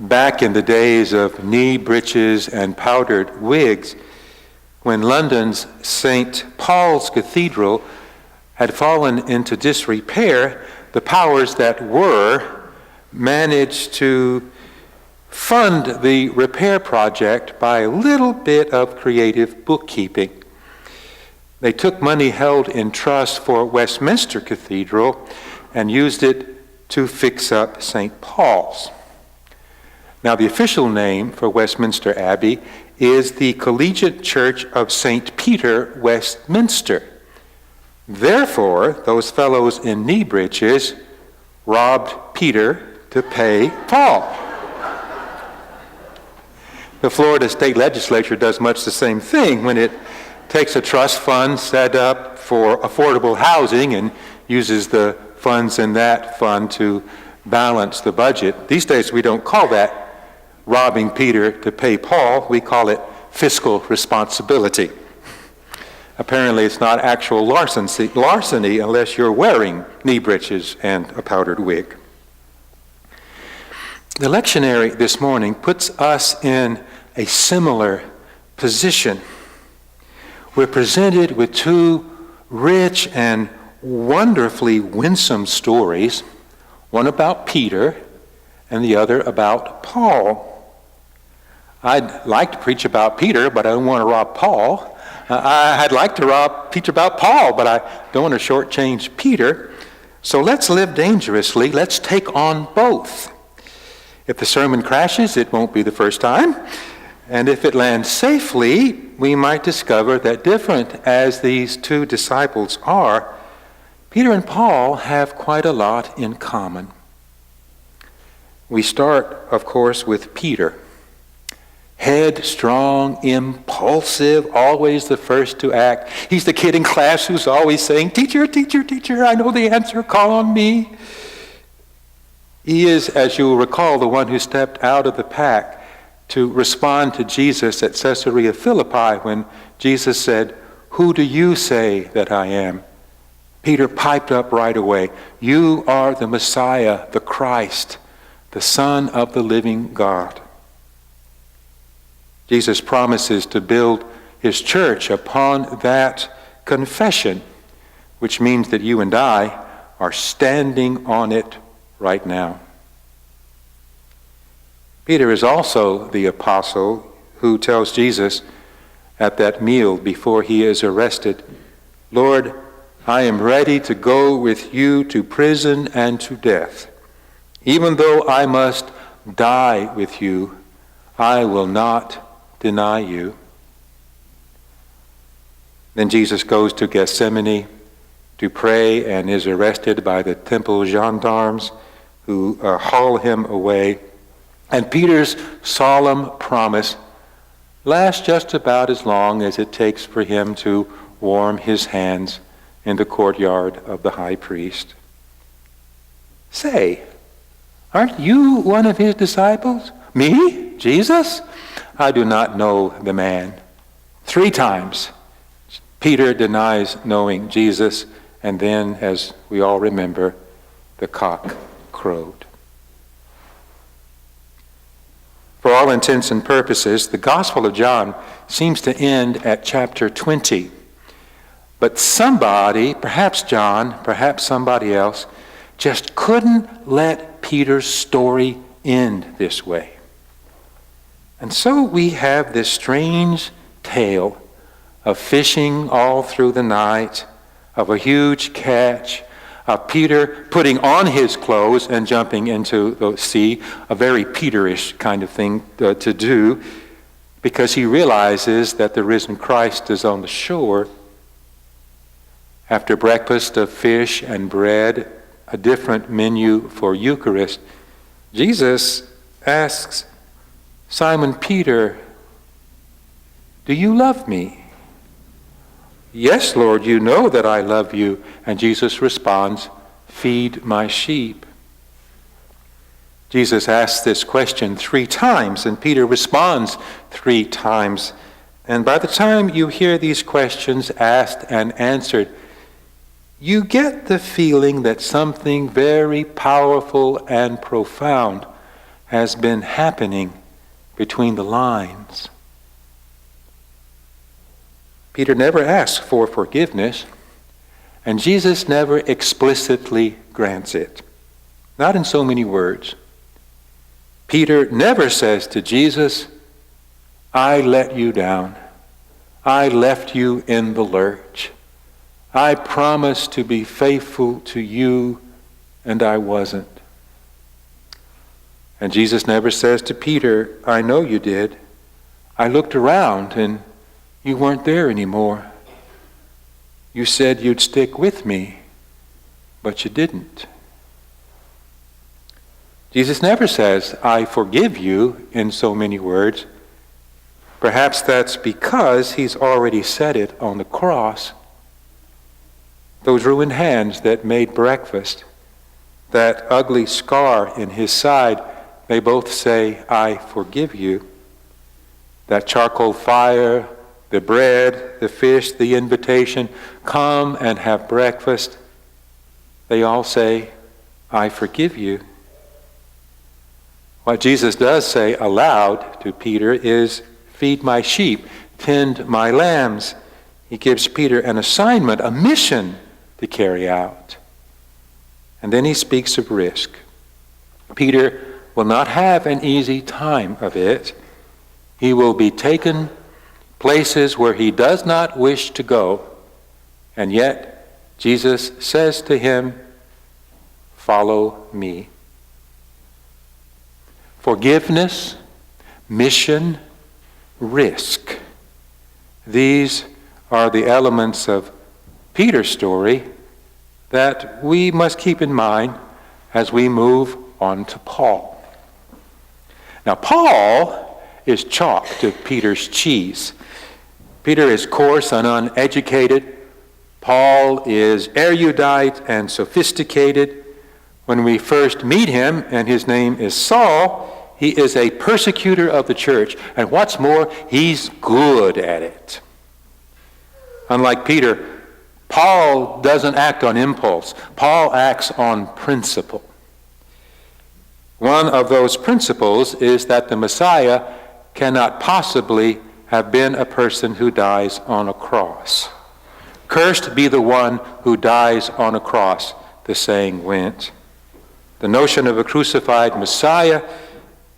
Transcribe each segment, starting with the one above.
Back in the days of knee breeches and powdered wigs, when London's St. Paul's Cathedral had fallen into disrepair, the powers that were managed to fund the repair project by a little bit of creative bookkeeping. They took money held in trust for Westminster Cathedral and used it to fix up St. Paul's. Now, the official name for Westminster Abbey is the Collegiate Church of St. Peter, Westminster. Therefore, those fellows in knee breeches robbed Peter to pay Paul. The Florida State Legislature does much the same thing when it takes a trust fund set up for affordable housing and uses the funds in that fund to balance the budget. These days we don't call that robbing Peter to pay Paul, we call it fiscal responsibility. Apparently it's not actual larceny unless you're wearing knee breeches and a powdered wig. The lectionary this morning puts us in a similar position. We're presented with two rich and wonderfully winsome stories, one about Peter and the other about Paul. I'd like to preach about Peter, but I don't want to rob Paul. I'd like to preach about Paul, but I don't want to shortchange Peter. So let's live dangerously. Let's take on both. If the sermon crashes, it won't be the first time. And if it lands safely, we might discover that different as these two disciples are, Peter and Paul have quite a lot in common. We start, of course, with Peter. Headstrong, impulsive, always the first to act. He's the kid in class who's always saying, "Teacher, teacher, teacher, I know the answer, call on me." He is, as you'll recall, the one who stepped out of the pack to respond to Jesus at Caesarea Philippi when Jesus said, "Who do you say that I am?" Peter piped up right away, "You are the Messiah, the Christ, the Son of the living God." Jesus promises to build his church upon that confession, which means that you and I are standing on it right now. Peter is also the apostle who tells Jesus at that meal before he is arrested, "Lord, I am ready to go with you to prison and to death. Even though I must die with you, I will not deny you." Then Jesus goes to Gethsemane to pray and is arrested by the temple gendarmes who haul him away. And Peter's solemn promise lasts just about as long as it takes for him to warm his hands in the courtyard of the high priest. Say, aren't you one of his disciples? Me? Jesus? I do not know the man. 3 times Peter denies knowing Jesus, and then, as we all remember, the cock crowed. For all intents and purposes, the Gospel of John seems to end at chapter 20. But somebody, perhaps John, perhaps somebody else, just couldn't let Peter's story end this way. And so we have this strange tale of fishing all through the night, of a huge catch, of Peter putting on his clothes and jumping into the sea, a very Peterish kind of thing to do, because he realizes that the risen Christ is on the shore. After breakfast of fish and bread, a different menu for Eucharist, Jesus asks Simon Peter, "Do you love me?" "Yes, Lord, you know that I love you." And Jesus responds, "Feed my sheep." Jesus asks this question 3 times, and Peter responds 3 times. And by the time you hear these questions asked and answered, you get the feeling that something very powerful and profound has been happening between the lines. Peter never asks for forgiveness, and Jesus never explicitly grants it. Not in so many words. Peter never says to Jesus, I let you down. I left you in the lurch. I promised to be faithful to you, and I wasn't. And Jesus never says to Peter, I know you did. I looked around and you weren't there anymore. You said you'd stick with me, but you didn't. Jesus never says, I forgive you in so many words. Perhaps that's because he's already said it on the cross. Those ruined hands that made breakfast, that ugly scar in his side, they both say, I forgive you. That charcoal fire, the bread, the fish, the invitation, come and have breakfast, they all say, I forgive you. What Jesus does say aloud to Peter is, feed my sheep, tend my lambs. He gives Peter an assignment, a mission to carry out. And then he speaks of risk. Peter will not have an easy time of it. He will be taken places where he does not wish to go, and yet Jesus says to him, follow me. Forgiveness, mission, risk. These are the elements of Peter's story that we must keep in mind as we move on to Paul. Now, Paul is chalk to Peter's cheese. Peter is coarse and uneducated. Paul is erudite and sophisticated. When we first meet him, and his name is Saul, he is a persecutor of the church. And what's more, he's good at it. Unlike Peter, Paul doesn't act on impulse. Paul acts on principle. One of those principles is that the Messiah cannot possibly have been a person who dies on a cross. Cursed be the one who dies on a cross, the saying went. The notion of a crucified Messiah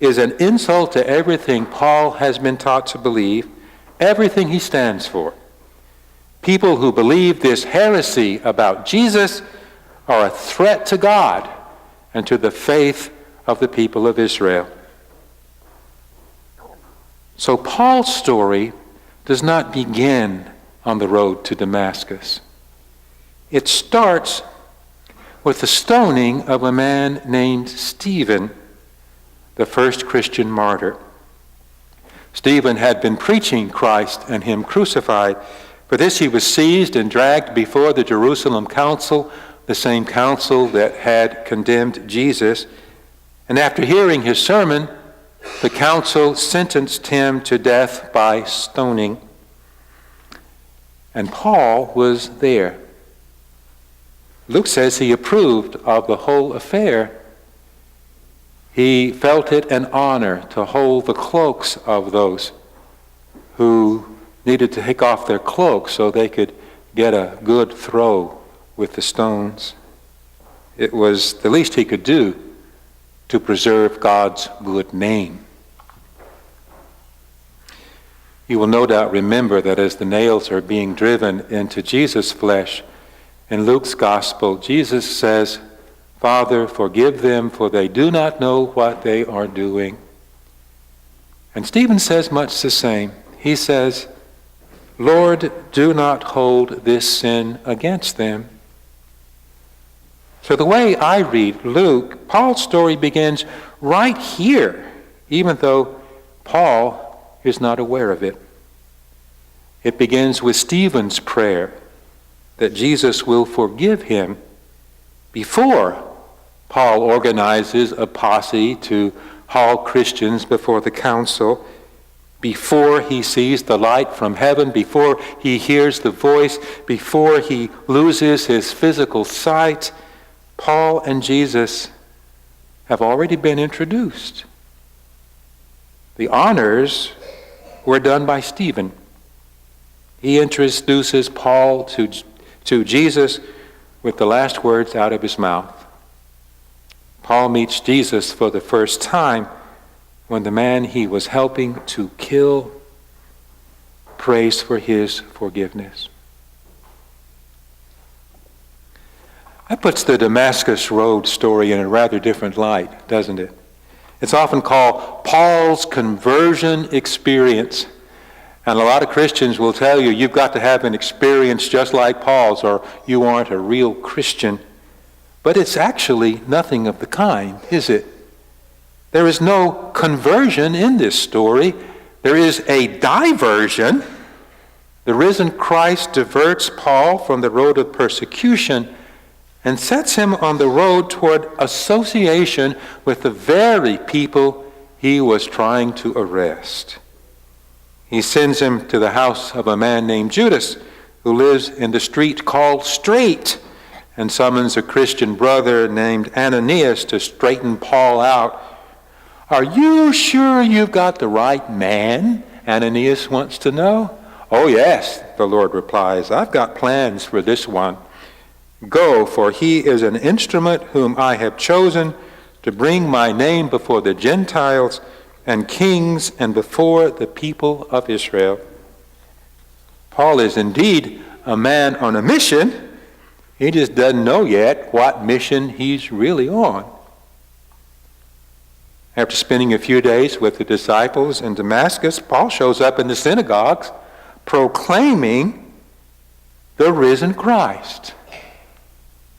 is an insult to everything Paul has been taught to believe, everything he stands for. People who believe this heresy about Jesus are a threat to God and to the faith of the people of Israel. So Paul's story does not begin on the road to Damascus. It starts with the stoning of a man named Stephen, the first Christian martyr. Stephen had been preaching Christ and him crucified. For this he was seized and dragged before the Jerusalem council, the same council that had condemned Jesus. And after hearing his sermon, the council sentenced him to death by stoning. And Paul was there. Luke says he approved of the whole affair. He felt it an honor to hold the cloaks of those who needed to take off their cloaks so they could get a good throw with the stones. It was the least he could do to preserve God's good name. You will no doubt remember that as the nails are being driven into Jesus' flesh, in Luke's gospel, Jesus says, Father, forgive them, for they do not know what they are doing. And Stephen says much the same. He says, Lord, do not hold this sin against them. So the way I read Luke, Paul's story begins right here, even though Paul is not aware of it. It begins with Stephen's prayer that Jesus will forgive him before Paul organizes a posse to haul Christians before the council, before he sees the light from heaven, before he hears the voice, before he loses his physical sight. Paul and Jesus have already been introduced. The honors were done by Stephen. He introduces Paul to Jesus with the last words out of his mouth. Paul meets Jesus for the first time when the man he was helping to kill prays for his forgiveness. That puts the Damascus Road story in a rather different light, doesn't it? It's often called Paul's conversion experience. And a lot of Christians will tell you, you've got to have an experience just like Paul's or you aren't a real Christian. But it's actually nothing of the kind, is it? There is no conversion in this story. There is a diversion. The risen Christ diverts Paul from the road of persecution and sets him on the road toward association with the very people he was trying to arrest. He sends him to the house of a man named Judas, who lives in the street called Straight, and summons a Christian brother named Ananias to straighten Paul out. "Are you sure you've got the right man?" Ananias wants to know. "Oh yes," the Lord replies, "I've got plans for this one. Go, for he is an instrument whom I have chosen to bring my name before the Gentiles and kings and before the people of Israel." Paul is indeed a man on a mission. He just doesn't know yet what mission he's really on. After spending a few days with the disciples in Damascus, Paul shows up in the synagogues proclaiming the risen Christ.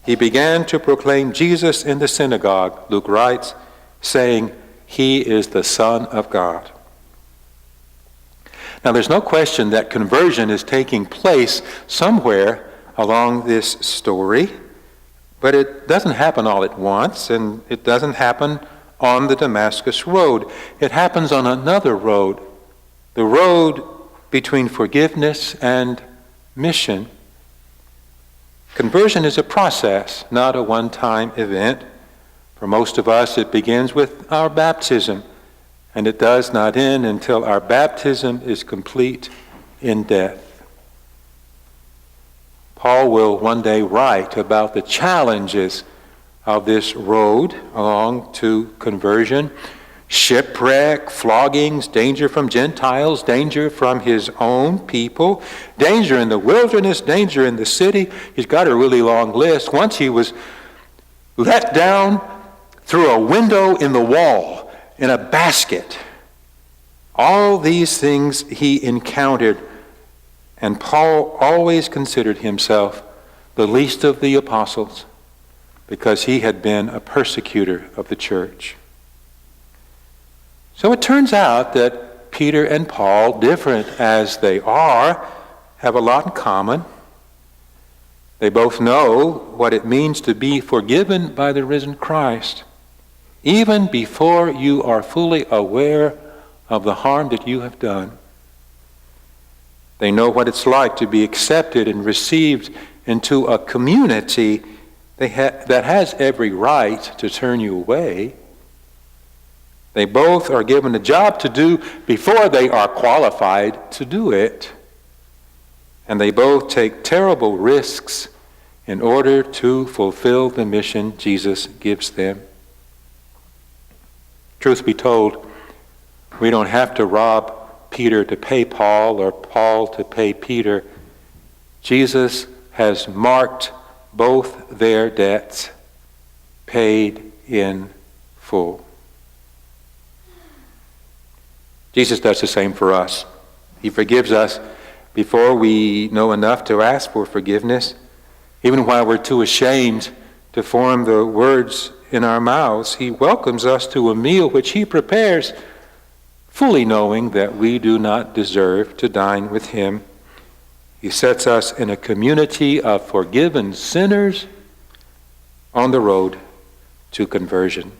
He began to proclaim Jesus in the synagogue, Luke writes, saying, "He is the Son of God." Now, there's no question that conversion is taking place somewhere along this story, but it doesn't happen all at once, and it doesn't happen on the Damascus Road. It happens on another road, the road between forgiveness and mission. Conversion is a process, not a one-time event. For most of us, it begins with our baptism, and it does not end until our baptism is complete in death. Paul will one day write about the challenges of this road along to conversion: shipwreck, floggings, danger from Gentiles, danger from his own people, danger in the wilderness, danger in the city. He's got a really long list. Once he was let down through a window in the wall in a basket. All these things he encountered, and Paul always considered himself the least of the apostles because he had been a persecutor of the church. So it turns out that Peter and Paul, different as they are, have a lot in common. They both know what it means to be forgiven by the risen Christ, even before you are fully aware of the harm that you have done. They know what it's like to be accepted and received into a community that has every right to turn you away. They both are given a job to do before they are qualified to do it. And they both take terrible risks in order to fulfill the mission Jesus gives them. Truth be told, we don't have to rob Peter to pay Paul or Paul to pay Peter. Jesus has marked both their debts, paid in full. Jesus does the same for us. He forgives us before we know enough to ask for forgiveness, even while we're too ashamed to form the words in our mouths. He welcomes us to a meal which he prepares, fully knowing that we do not deserve to dine with him. He sets us in a community of forgiven sinners on the road to conversion.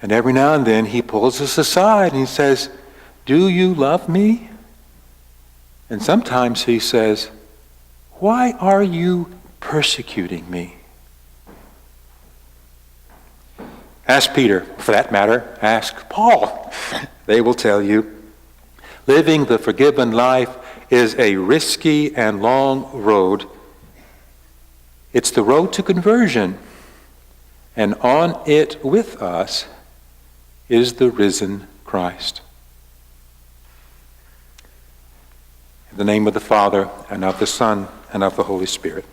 And every now and then he pulls us aside and he says, "Do you love me?" And sometimes he says, "Why are you persecuting me?" Ask Peter. For that matter, ask Paul. They will tell you. Living the forgiven life is a risky and long road. It's the road to conversion. And on it with us is the risen Christ. In the name of the Father, and of the Son, and of the Holy Spirit.